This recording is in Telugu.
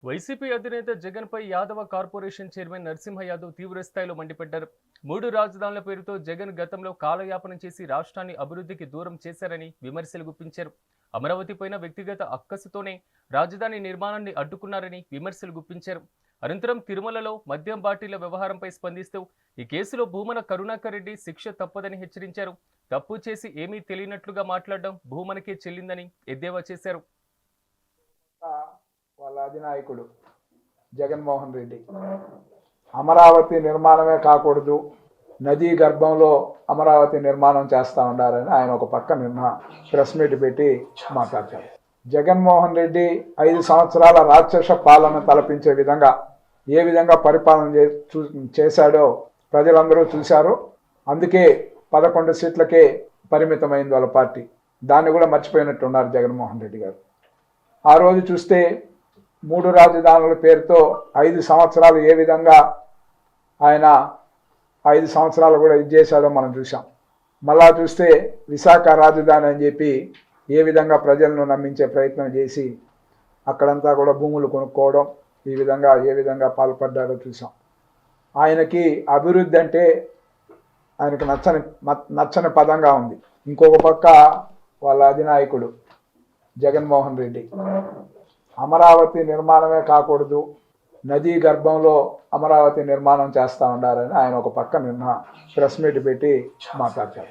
వైసీపీ అధినేత జగన్పై యాదవ కార్పొరేషన్ చైర్మన్ నరసింహ యాదవ్ తీవ్రస్థాయిలో మండిపడ్డారు. మూడు రాజధానుల పేరుతో జగన్ గతంలో కాలయాపన చేసి రాష్ట్రాన్ని అభివృద్ధికి దూరం చేశారని విమర్శలు గుప్పించారు. అమరావతి పైన వ్యక్తిగత అక్కసుతోనే రాజధాని నిర్మాణాన్ని అడ్డుకున్నారని విమర్శలు గుప్పించారు. అనంతరం తిరుమలలో మద్యం బాటిల వ్యవహారంపై స్పందిస్తూ ఈ కేసులో భూమన కరుణాకర్ రెడ్డి శిక్ష తప్పదని హెచ్చరించారు. తప్పు చేసి ఏమీ తెలియనట్లుగా మాట్లాడడం భూమనకే చెల్లిందని ఎద్దేవా చేశారు. వాళ్ళ అధినాయకుడు జగన్మోహన్ రెడ్డి అమరావతి నిర్మాణమే కాకూడదు, నదీ గర్భంలో అమరావతి నిర్మాణం చేస్తూ ఉండాలని ఆయన ఒక పక్క నిన్న ప్రెస్ మీట్ పెట్టి మాట్లాడతారు. జగన్మోహన్ రెడ్డి 5 సంవత్సరాల రాక్షస పాలన తలపించే విధంగా ఏ విధంగా పరిపాలన చేశాడో ప్రజలందరూ చూశారు. అందుకే 11 సీట్లకే పరిమితమైంది వాళ్ళ పార్టీ. దాన్ని కూడా మర్చిపోయినట్టున్నారు జగన్మోహన్ రెడ్డి గారు. ఆ రోజు చూస్తే 3 రాజధానుల పేరుతో 5 సంవత్సరాలు ఏ విధంగా ఆయన 5 సంవత్సరాలు కూడా ఇది చేశాడో మనం చూసాం. మళ్ళా చూస్తే విశాఖ రాజధాని అని చెప్పి ఏ విధంగా ప్రజలను నమ్మించే ప్రయత్నం చేసి అక్కడంతా కూడా భూములు కొనుక్కోవడం, ఈ విధంగా ఏ విధంగా పాల్పడ్డాడో చూసాం. ఆయనకి అభివృద్ధి అంటే ఆయనకు నచ్చని పదంగా ఉంది. ఇంకొక పక్క వాళ్ళ అధినాయకుడు జగన్మోహన్ రెడ్డి అమరావతి నిర్మాణమే కాకూడదు, నదీ గర్భంలో అమరావతి నిర్మాణం చేస్తూ ఉండాలని ఆయన ఒక పక్క నిన్న ప్రెస్ మీట్ పెట్టి మాట్లాడతారు.